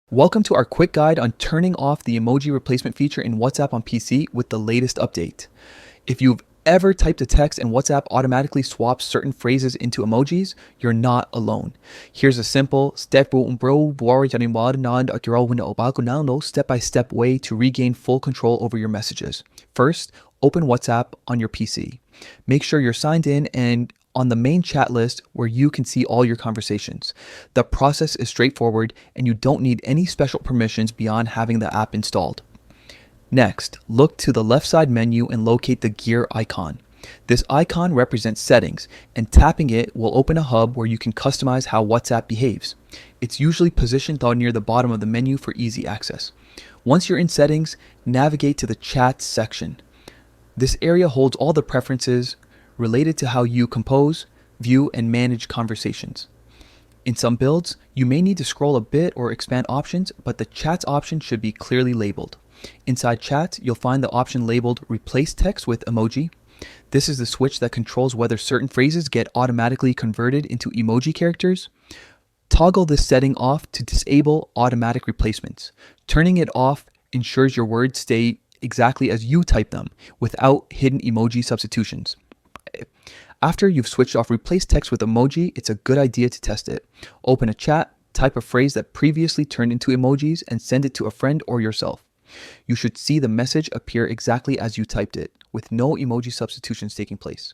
Welcome to our quick guide on turning off the emoji replacement feature in WhatsApp on PC with the latest update. If you've ever typed a text and WhatsApp automatically swaps certain phrases into emojis, you're not alone. Here's a simple step-by-step way to regain full control over your messages. First, open WhatsApp on your PC. Make sure you're signed in and on the main chat list where you can see all your conversations. The process is straightforward and you don't need any special permissions beyond having the app installed. Next, look to the left side menu and locate the gear icon. This icon represents settings, and tapping it will open a hub where you can customize how WhatsApp behaves. It's usually positioned near the bottom of the menu for easy access. Once you're in settings, navigate to the chat section. This area holds all the preferences related to how you compose, view, and manage conversations. In some builds, you may need to scroll a bit or expand options, but the chats option should be clearly labeled. Inside chats, you'll find the option labeled Replace Text with Emoji. This is the switch that controls whether certain phrases get automatically converted into emoji characters. Toggle this setting off to disable automatic replacements. Turning it off ensures your words stay exactly as you type them, without hidden emoji substitutions. After you've switched off Replace Text with Emoji, it's a good idea to test it. Open a chat, type a phrase that previously turned into emojis, and send it to a friend or yourself. You should see the message appear exactly as you typed it, with no emoji substitutions taking place.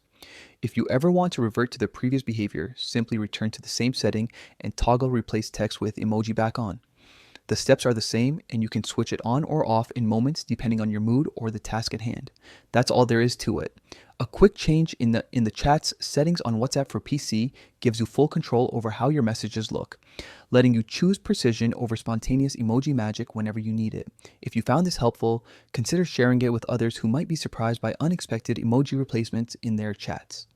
If you ever want to revert to the previous behavior, simply return to the same setting and toggle Replace Text with Emoji back on. The steps are the same, and you can switch it on or off in moments depending on your mood or the task at hand. That's all there is to it. A quick change in the chat's settings on WhatsApp for PC gives you full control over how your messages look, letting you choose precision over spontaneous emoji magic whenever you need it. If you found this helpful, consider sharing it with others who might be surprised by unexpected emoji replacements in their chats.